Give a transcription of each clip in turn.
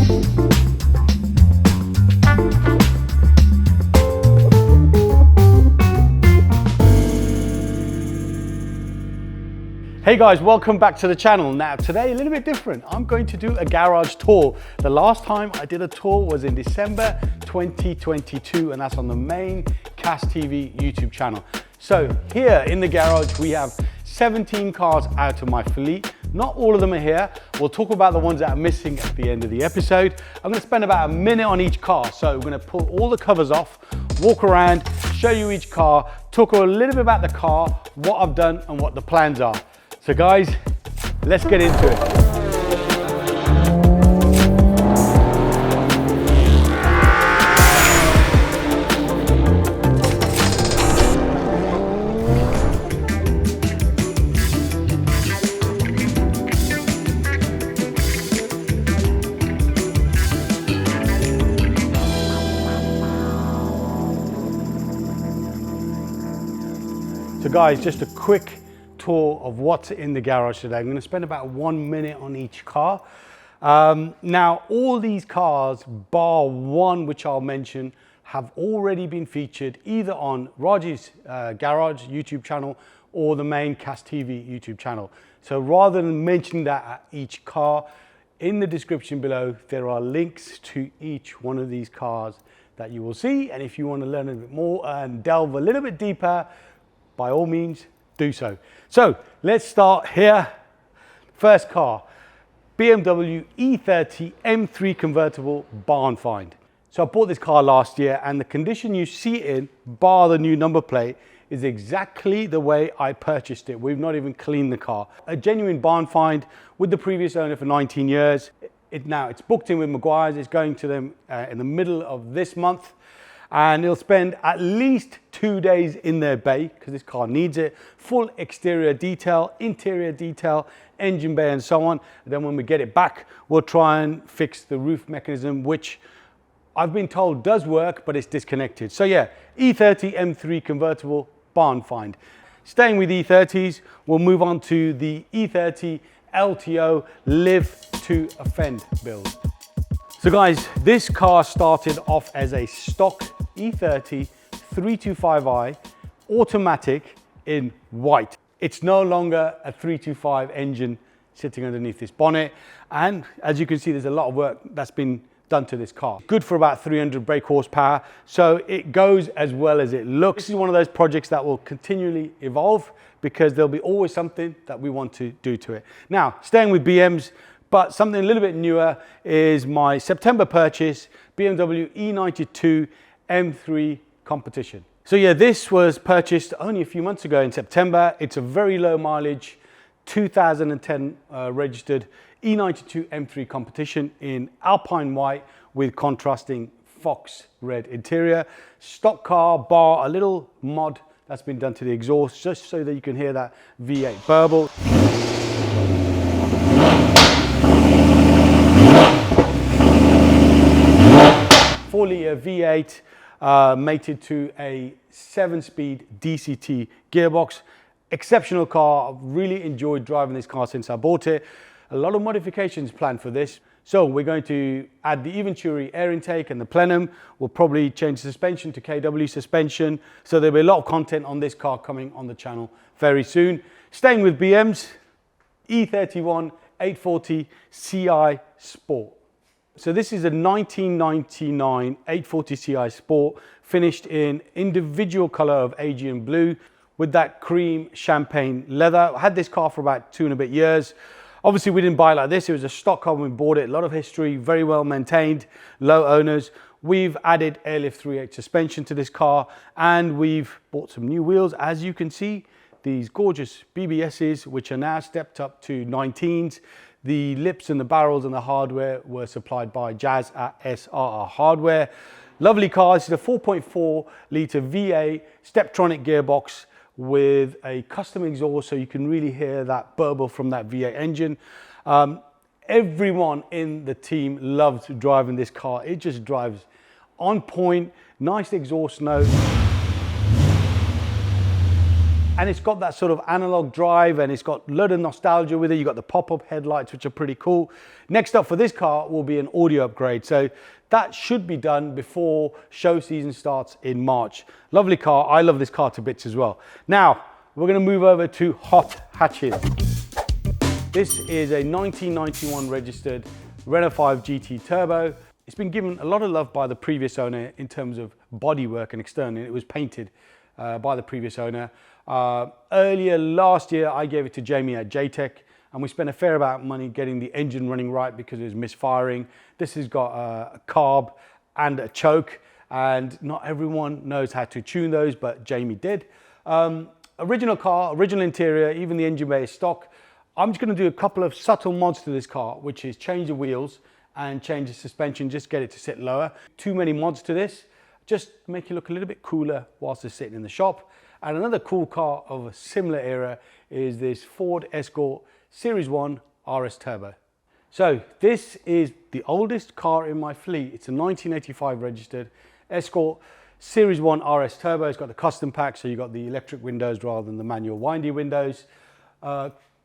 Hey guys, welcome back to the channel. Now today a little bit different. I'm going to do a garage tour. The last time I did a tour was in December 2022 and that's on the main Cas TV YouTube channel. So here in the garage we have 17 cars out of my fleet. Not all of them are here. We'll talk about the ones that are missing at the end of the episode. I'm going to spend about a minute on each car. So we're going to pull all the covers off, walk around, show you each car, talk a little bit about the car, what I've done and what the plans are. So guys, let's get into it. So guys, just a quick tour of what's in the garage today. I'm going to spend about 1 minute on each car. Now, all these cars, bar one, which I'll mention, have already been featured either on Raj's Garage YouTube channel or the main Cas TV YouTube channel. So rather than mentioning that at each car, in the description below, there are links to each one of these cars that you will see. And if you want to learn a bit more and delve a little bit deeper, by all means, do so. So let's start here. First car, BMW E30 M3 Convertible barn find. So I bought this car last year and the condition you see it in, bar the new number plate, is exactly the way I purchased it. We've not even cleaned the car. A genuine barn find with the previous owner for 19 years. Now it's booked in with Maguire's. It's going to them in the middle of this month. And it'll spend at least 2 days in their bay because this car needs it. Full exterior detail, interior detail, engine bay and so on. And then when we get it back, we'll try and fix the roof mechanism, which I've been told does work, but it's disconnected. So yeah, E30 M3 Convertible barn find. Staying with E30s, we'll move on to the E30 LTO Live to Offend build. So guys, this car started off as a stock E30 325i automatic in white. It's no longer a 325 engine sitting underneath this bonnet. And as you can see, there's a lot of work that's been done to this car. Good for about 300 brake horsepower. So it goes as well as it looks. This is one of those projects that will continually evolve because there'll be always something that we want to do to it. Now, staying with BMs, but something a little bit newer is my September purchase, BMW E92 M3 Competition. So yeah, this was purchased only a few months ago in September. It's a very low mileage, 2010 registered E92 M3 Competition in Alpine white with contrasting fox red interior. Stock car, bar a little mod that's been done to the exhaust just so that you can hear that V8 burble. Four-litre V8 mated to a 7-speed DCT gearbox. Exceptional car. I've really enjoyed driving this car since I bought it. A lot of modifications planned for this. So we're going to add the Eventuri air intake and the plenum. We'll probably change suspension to KW suspension. So there'll be a lot of content on this car coming on the channel very soon. Staying with BMs, E31 840 Ci Sport. So this is a 1999 840 Ci Sport finished in individual color of Aegean blue with that cream champagne leather. I had this car for about 2 and a bit years. Obviously we didn't buy it like this. It was a stock car when we bought it. A lot of history, very well maintained, low owners. We've added airlift 3/8 suspension to this car and we've bought some new wheels. As you can see, these gorgeous BBSs, which are now stepped up to 19s. The lips and the barrels and the hardware were supplied by Jazz at SRR Hardware. Lovely car. This is a 4.4 litre V8 Steptronic gearbox with a custom exhaust so you can really hear that burble from that V8 engine. Everyone in the team loved driving this car. It just drives on point, nice exhaust note. 4 litre V8 Steptronic gearbox with a custom exhaust so you can really hear that burble from that V8 engine. Everyone in the team loved driving this car. It just drives on point, nice exhaust note. 4 litre V8 Steptronic gearbox with a custom exhaust so you can really hear that burble from that V8 engine. And it's got that sort of analog drive, and it's got a lot of nostalgia with it. You've got the pop-up headlights, which are pretty cool. Next up for this car will be an audio upgrade. So that should be done before show season starts in March. Lovely car. I love this car to bits as well. Now, we're going to move over to hot hatches. This is a 1991 registered Renault 5 GT Turbo. It's been given a lot of love by the previous owner in terms of bodywork and externally. It was painted by the previous owner. Earlier last year, I gave it to Jamie at JTech, and we spent a fair amount of money getting the engine running right because it was misfiring. This has got a carb and a choke, and not everyone knows how to tune those, but Jamie did. Original car, original interior, even the engine bay is stock. I'm just going to do a couple of subtle mods to this car, which is change the wheels and change the suspension, just get it to sit lower. Too many mods to this, just make it look a little bit cooler whilst it's sitting in the shop. And another cool car of a similar era is this Ford Escort Series 1 RS Turbo. So this is the oldest car in my fleet. It's a 1985 registered Escort Series 1 RS Turbo. It's got the custom pack, so you've got the electric windows rather than the manual windy windows.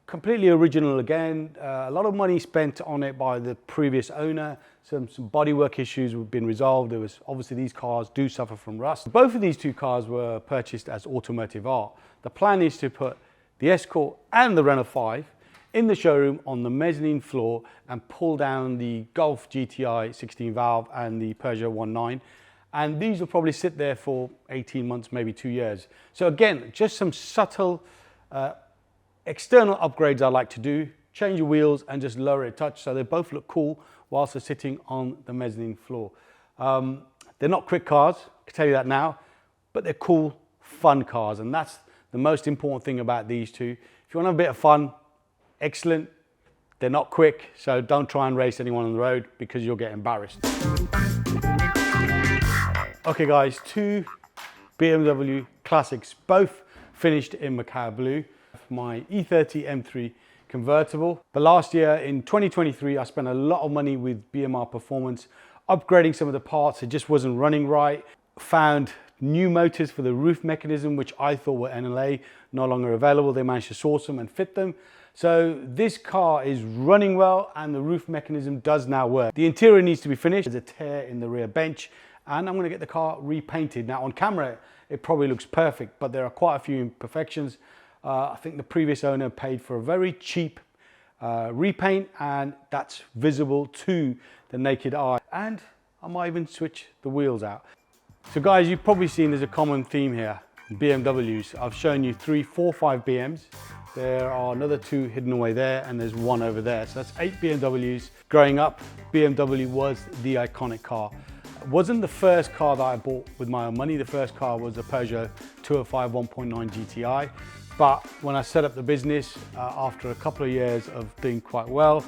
Completely original again. A lot of money spent on it by the previous owner. Some bodywork issues have been resolved. There was obviously, these cars do suffer from rust. Both of these two cars were purchased as automotive art. The plan is to put the Escort and the Renault 5 in the showroom on the mezzanine floor and pull down the Golf GTI 16 valve and the Peugeot 19. And these will probably sit there for 18 months, maybe 2 years. So again, just some subtle external upgrades I like to do. Change the wheels and just lower it a touch so they both look cool whilst they're sitting on the mezzanine floor. They're not quick cars, I can tell you that now, but they're cool, fun cars. And that's the most important thing about these two. If you want to have a bit of fun, excellent. They're not quick, so don't try and race anyone on the road because you'll get embarrassed. Okay guys, two BMW classics, both finished in Macau Blue. My E30 M3 Convertible. But last year in 2023, I spent a lot of money with BMR Performance, upgrading some of the parts. It just wasn't running right. Found new motors for the roof mechanism, which I thought were NLA, no longer available. They managed to source them and fit them. So this car is running well and the roof mechanism does now work. The interior needs to be finished. There's a tear in the rear bench and I'm going to get the car repainted. Now on camera, it probably looks perfect, but there are quite a few imperfections. I think the previous owner paid for a very cheap repaint and that's visible to the naked eye. And I might even switch the wheels out. So guys, you've probably seen there's a common theme here, BMWs. I've shown you 3, 4, 5 BMs. There are another 2 hidden away there and there's 1 over there. So that's 8 BMWs. Growing up, BMW was the iconic car. It wasn't the first car that I bought with my own money. The first car was a Peugeot 205 1.9 GTI. But when I set up the business, after a couple of years of doing quite well,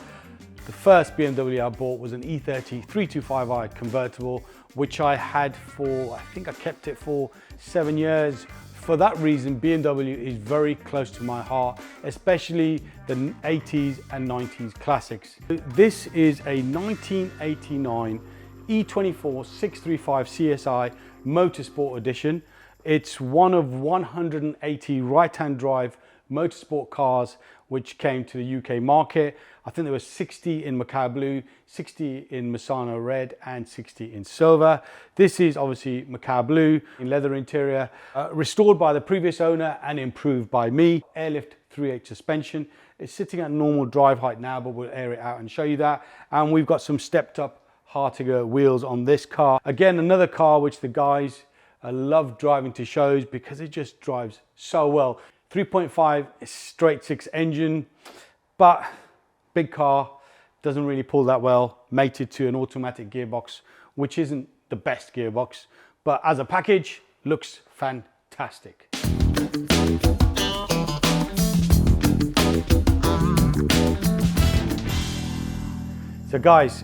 the first BMW I bought was an E30 325i convertible, which I had for, I think I kept it for 7 years. For that reason, BMW is very close to my heart, especially the 80s and 90s classics. This is a 1989 E24 635 CSI Motorsport Edition. It's one of 180 right-hand drive motorsport cars which came to the UK market. I think there were 60 in Macau Blue, 60 in Misano Red and 60 in silver. This is obviously Macau Blue in leather interior, restored by the previous owner and improved by me. Airlift 3/8 suspension. It's sitting at normal drive height now, but we'll air it out and show you that. And we've got some stepped up Hartiger wheels on this car. Again, another car which the guys love driving to shows because it just drives so well. 3.5 straight 6 engine, but big car, doesn't really pull that well, mated to an automatic gearbox, which isn't the best gearbox, but as a package, looks fantastic. So guys,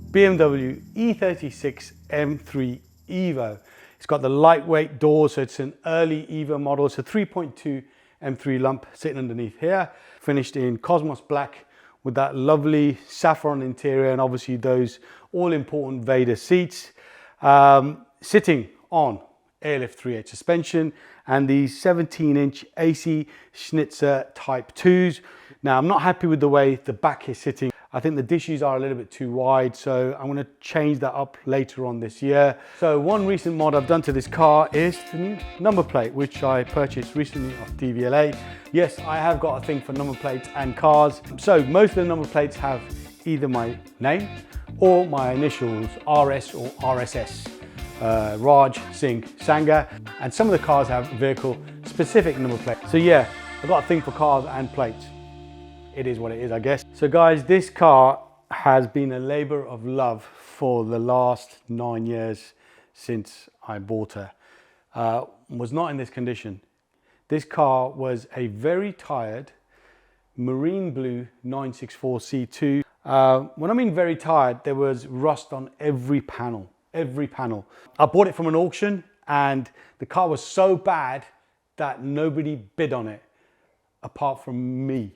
BMW E36 M3 Evo. It's got the lightweight doors, so it's an early Evo model. It's a 3.2 M3 lump sitting underneath here, finished in Cosmos black with that lovely saffron interior and obviously those all important Vader seats. Sitting on airlift 3/8 suspension and the 17-inch AC Schnitzer Type 2s. Now, I'm not happy with the way the back is sitting. I think the dishes are a little bit too wide, so I'm going to change that up later on this year. So one recent mod I've done to this car is the new number plate, which I purchased recently off DVLA. Yes, I have got a thing for number plates and cars. So most of the number plates have either my name or my initials, RS or RSS. Raj Singh Sangha, and some of the cars have vehicle specific number plates. So yeah, I've got a thing for cars and plates. It is what it is, I guess. So guys, this car has been a labor of love for the last 9 years since I bought her. Was not in this condition. This car was a very tired marine blue 964 C2. When I mean very tired, there was rust on every panel. I bought it from an auction and the car was so bad that nobody bid on it apart from me.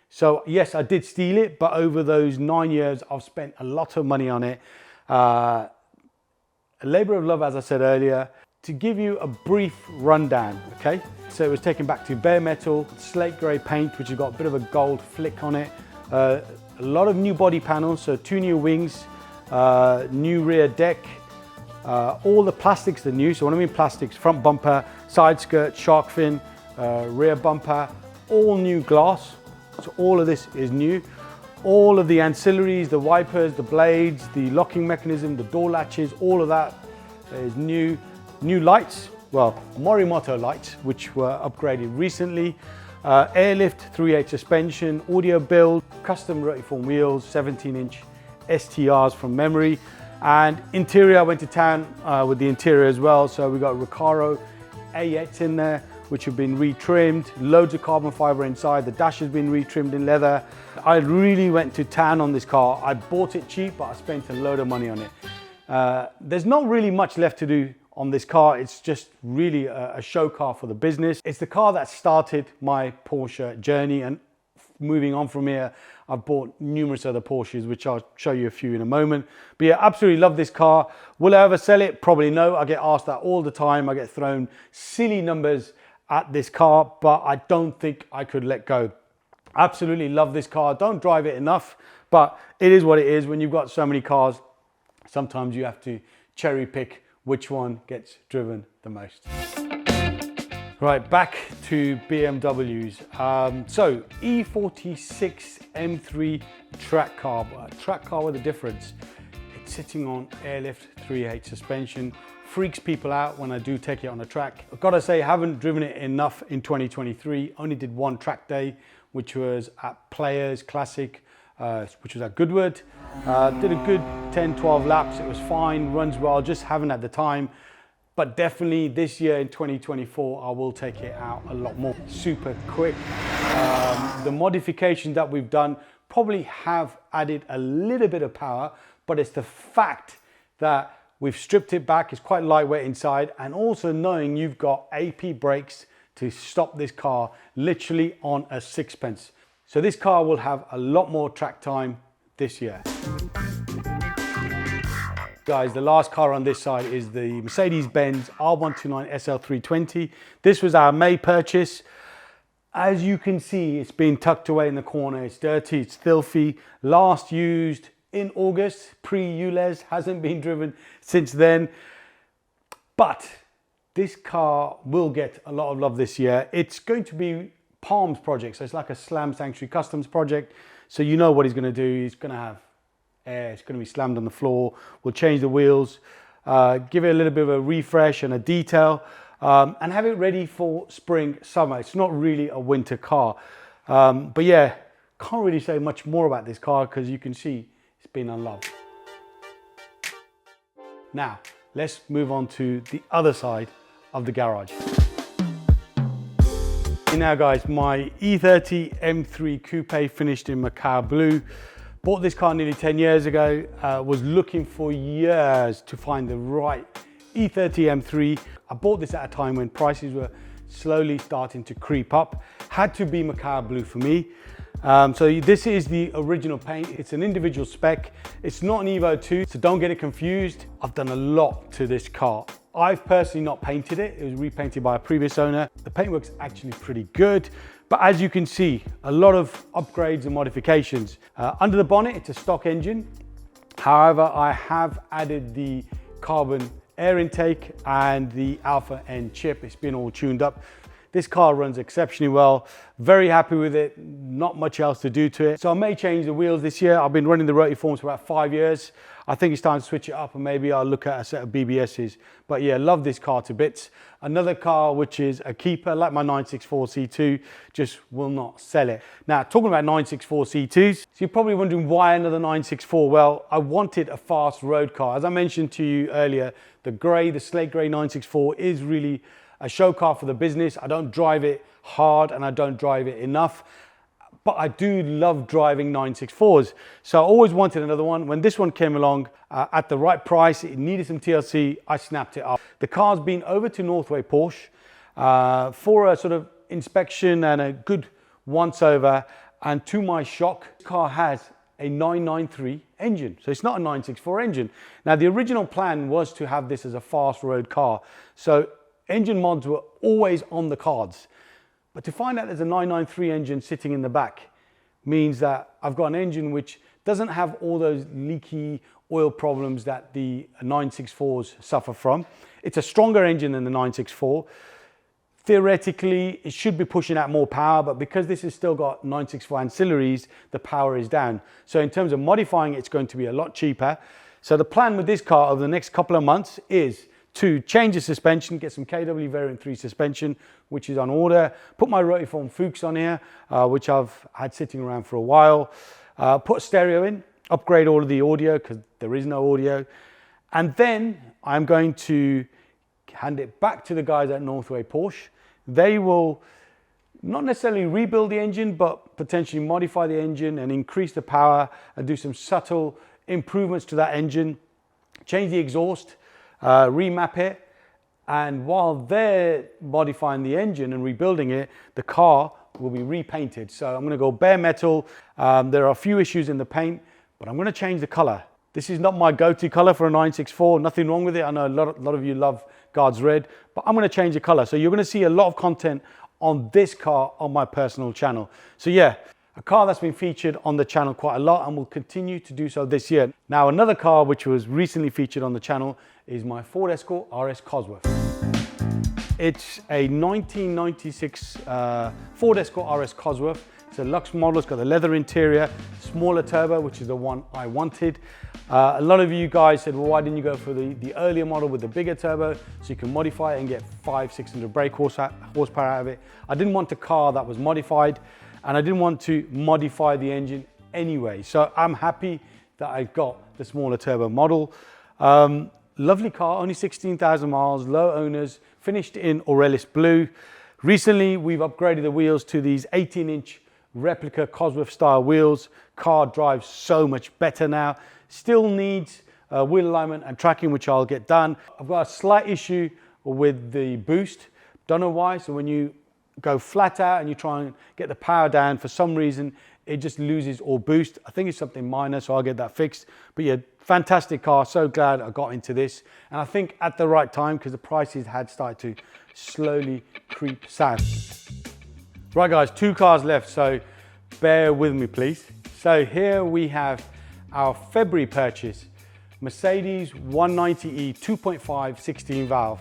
So yes, I did steal it, but over those 9 years, I've spent a lot of money on it. A labor of love, as I said earlier. To give you a brief rundown, okay? So it was taken back to bare metal, slate grey paint, which has got a bit of a gold flick on it. A lot of new body panels, so 2 new wings, new rear deck. All the plastics are new. So when I mean plastics, front bumper, side skirt, shark fin, rear bumper, all new glass. So all of this is new. All of the ancillaries, the wipers, the blades, the locking mechanism, the door latches, all of that is new. New lights, well, Morimoto lights, which were upgraded recently. Airlift 3/8 suspension, audio build, custom rotiform wheels, 17-inch STRs from memory. And interior, I went to town with the interior as well. So we got Recaro A8s in there, which have been retrimmed, loads of carbon fiber inside. The dash has been retrimmed in leather. I really went to town on this car. I bought it cheap, but I spent a load of money on it. There's not really much left to do on this car. It's just really a show car for the business. It's the car that started my Porsche journey, and moving on from here, I've bought numerous other Porsches, which I'll show you a few in a moment. But yeah, absolutely love this car. Will I ever sell it? Probably no. I get asked that all the time. I get thrown silly numbers at this car, but I don't think I could let go. Absolutely love this car. Don't drive it enough, but it is what it is. When you've got so many cars, sometimes you have to cherry pick which one gets driven the most. Right, back to BMWs. So E36 M3 track car with a difference. It's sitting on airlift 3/8 suspension. Freaks people out when I do take it on a track. I've got to say, I haven't driven it enough in 2023. Only did one track day, which was at Players Classic, which was at Goodwood. Did a good 10, 12 laps. It was fine, runs well, just haven't at the time. But definitely this year in 2024, I will take it out a lot more. Super quick. The modifications that we've done probably have added a little bit of power, but it's the fact that we've stripped it back. It's quite lightweight inside, and also knowing you've got AP brakes to stop this car literally on a sixpence. So this car will have a lot more track time this year. Guys, the last car on this side is the Mercedes-Benz R129 SL320. This was our May purchase. As you can see, it's been tucked away in the corner. It's dirty, it's filthy. Last used in August, pre-ULEZ, hasn't been driven since then. But this car will get a lot of love this year. It's going to be Palm's project, so it's like a Slam Sanctuary Customs project. So you know what he's going to do. He's going to have air, it's going to be slammed on the floor. We'll change the wheels, give it a little bit of a refresh and a detail, and have it ready for spring, summer. It's not really a winter car. But yeah, can't really say much more about this car because you can see it's been unloved. Now, let's move on to the other side of the garage. Now guys, my E30 M3 Coupe finished in Macau Blue. Bought this car nearly 10 years ago, was looking for years to find the right E30 M3. I bought this at a time when prices were slowly starting to creep up. Had to be Macau Blue for me. So this is the original paint. It's an individual spec. It's not an Evo 2, so don't get it confused. I've done a lot to this car. I've personally not painted it. It was repainted by a previous owner. The paintwork's actually pretty good, but as you can see, a lot of upgrades and modifications. Under the bonnet, it's a stock engine. However, I have added the carbon air intake and the Alpha N chip. It's been all tuned up. This car runs exceptionally well. Very happy with it. Not much else to do to it. So I may change the wheels this year. I've been running the rotary forms for about 5 years. I think it's time to switch it up and maybe I'll look at a set of BBSs. But yeah, love this car to bits. Another car which is a keeper, like my 964 C2, just will not sell it. Now, talking about 964 C2s, so you're probably wondering why another 964? Well, I wanted a fast road car. As I mentioned to you earlier, the slate grey 964 is really a show car for the business. I don't drive it hard and I don't drive it enough, but I do love driving 964s. So I always wanted another one. When this one came along at the right price, it needed some TLC, I snapped it up. The car's been over to Northway Porsche for a sort of inspection and a good once over. And to my shock, the car has a 993 engine. So it's not a 964 engine. Now, the original plan was to have this as a fast road car. So engine mods were always on the cards. But to find out there's a 993 engine sitting in the back means that I've got an engine which doesn't have all those leaky oil problems that the 964s suffer from. It's a stronger engine than the 964. Theoretically, it should be pushing out more power, but because this has still got 964 ancillaries, the power is down. So in terms of modifying it, it's going to be a lot cheaper. So the plan with this car over the next couple of months is to change the suspension, get some KW Variant 3 suspension, which is on order, put my Rotiform Fuchs on here, which I've had sitting around for a while, put a stereo in, upgrade all of the audio because there is no audio, and then I'm going to hand it back to the guys at Northway Porsche. They will not necessarily rebuild the engine, but potentially modify the engine and increase the power and do some subtle improvements to that engine, change the exhaust, remap it, and while they're modifying the engine and rebuilding it, the car will be repainted. So I'm going to go bare metal. There are a few issues in the paint, but I'm going to change the color. This is not my go-to color for a 964. Nothing wrong with it. I know a lot of you love Guards Red, but I'm going to change the color. So you're going to see a lot of content on this car on my personal channel. So yeah, a car that's been featured on the channel quite a lot and will continue to do so this year. Now, another car which was recently featured on the channel is my Ford Escort RS Cosworth. It's a 1996 Ford Escort RS Cosworth. It's a luxe model. It's got the leather interior, smaller turbo, which is the one I wanted. A lot of you guys said, well, why didn't you go for the earlier model with the bigger turbo so you can modify it and get 500-600 brake horsepower out of it? I didn't want a car that was modified, and I didn't want to modify the engine anyway. So I'm happy that I got the smaller turbo model. Lovely car, only 16,000 miles, low owners, finished in Aurelis Blue. Recently, we've upgraded the wheels to these 18-inch replica Cosworth style wheels. Car drives so much better now. Still needs wheel alignment and tracking, which I'll get done. I've got a slight issue with the boost. Don't know why. So when you go flat out and you try and get the power down, for some reason, it just loses all boost. I think it's something minor, so I'll get that fixed. But yeah, fantastic car. So glad I got into this. And I think at the right time, because the prices had started to slowly creep south. Right guys, 2 cars left, so bear with me please. So here we have our February purchase, Mercedes 190e 2.5 16 valve.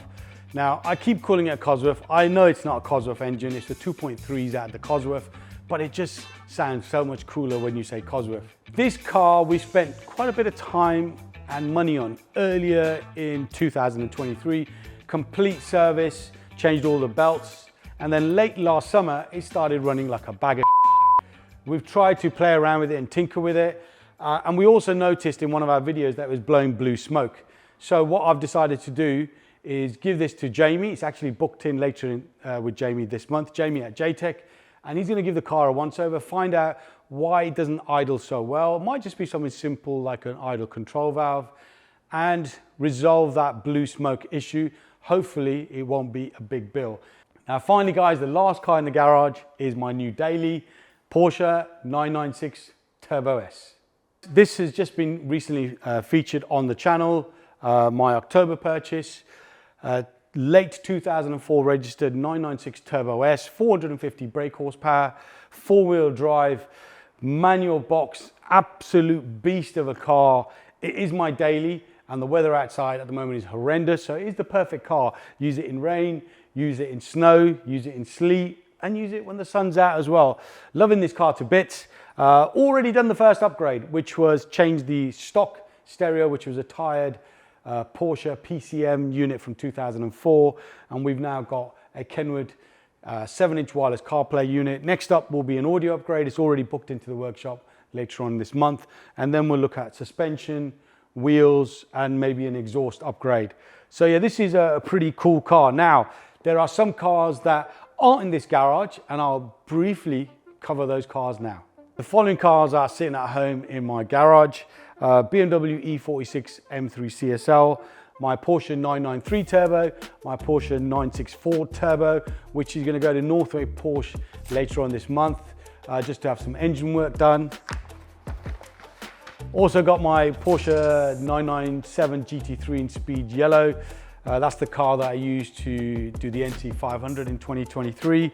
Now, I keep calling it a Cosworth. I know it's not a Cosworth engine, it's the 2.3s at the Cosworth, but it just sounds so much cooler when you say Cosworth. This car we spent quite a bit of time and money on earlier in 2023. Complete service, changed all the belts, and then late last summer, it started running like a bag of We've tried to play around with it and tinker with it. And we also noticed in one of our videos that it was blowing blue smoke. So what I've decided to do is give this to Jamie. It's actually booked in later with Jamie this month, Jamie at JTech. And he's gonna give the car a once over, find out why it doesn't idle so well. It might just be something simple like an idle control valve, and resolve that blue smoke issue. Hopefully it won't be a big bill. Now finally guys, the last car in the garage is my new daily, Porsche 996 Turbo S. This has just been recently featured on the channel, my October purchase. Late 2004 registered 996 Turbo S, 450 brake horsepower, 4-wheel drive, manual box, absolute beast of a car. It is my daily, and the weather outside at the moment is horrendous, so it is the perfect car. Use it in rain, use it in snow, use it in sleet, and use it when the sun's out as well. Loving this car to bits. Already done the first upgrade, which was change the stock stereo, which was a tired Porsche PCM unit from 2004, and we've now got a Kenwood 7-inch wireless CarPlay unit. Next up will be an audio upgrade. It's already booked into the workshop later on this month, and then we'll look at suspension, wheels, and maybe an exhaust upgrade. So yeah, this is a pretty cool car. Now, there are some cars that aren't in this garage, and I'll briefly cover those cars now. The following cars are sitting at home in my garage. BMW E36 M3 CSL, my Porsche 993 Turbo, my Porsche 964 Turbo, which is going to go to Northway Porsche later on this month, just to have some engine work done. Also got my Porsche 997 GT3 in speed yellow. That's the car that I used to do the NC 500 in 2023.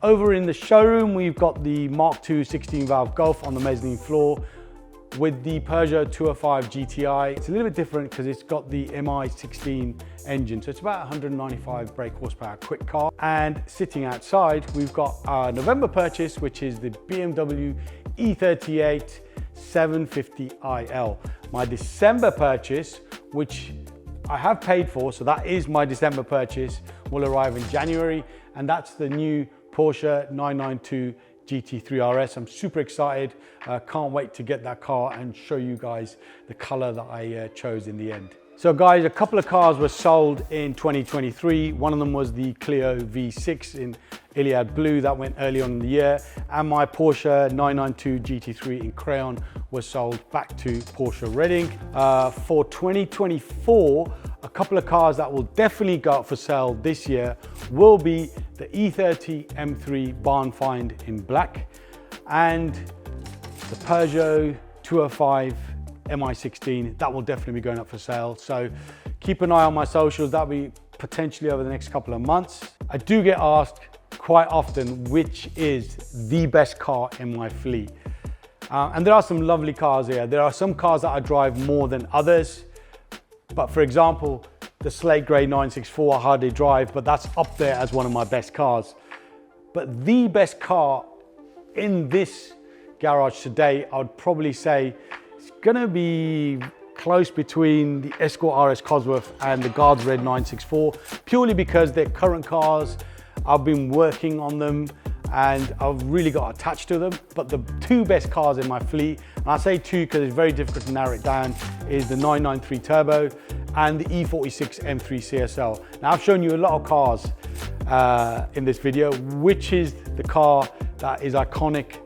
Over in the showroom, we've got the Mark II 16-valve Golf on the mezzanine floor with the Peugeot 205 GTI. It's a little bit different because it's got the MI16 engine, so it's about 195 brake horsepower quick car. And sitting outside, we've got our November purchase, which is the BMW E30 750iL. My December purchase, which I have paid for, so that is my December purchase, will arrive in January, and that's the new Porsche 992 GT3 RS. I'm super excited. Can't wait to get that car and show you guys the color that I chose in the end. So guys, a couple of cars were sold in 2023. One of them was the Clio V6 in Iliad Blue that went early on in the year, and my Porsche 992 GT3 in Crayon was sold back to Porsche Reading. For 2024, a couple of cars that will definitely go up for sale this year will be the E30 M3 Barn Find in black and the Peugeot 205 MI16. That will definitely be going up for sale. So keep an eye on my socials. That'll be potentially over the next couple of months. I do get asked quite often which is the best car in my fleet. And there are some lovely cars here. There are some cars that I drive more than others. But for example, the Slate Grey 964 I hardly drive, but that's up there as one of my best cars. But the best car in this garage today, I would probably say it's gonna be close between the Escort RS Cosworth and the Guards Red 964, purely because they're current cars. I've been working on them and I've really got attached to them. But the two best cars in my fleet, and I say two because it's very difficult to narrow it down, is the 993 Turbo and the E36 M3 CSL. Now I've shown you a lot of cars in this video. Which is the car that is iconic,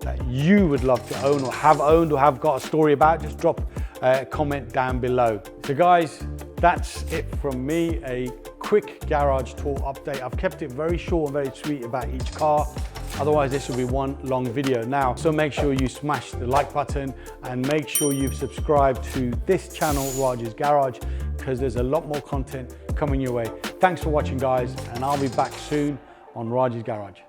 that you would love to own or have got a story about? Just drop a comment down below. So guys, that's it from me. A quick garage tour update. I've kept it very short and very sweet about each car. Otherwise, this will be one long video now. So make sure you smash the like button and make sure you subscribe to this channel, Raj's Garage, because there's a lot more content coming your way. Thanks for watching, guys, and I'll be back soon on Raj's Garage.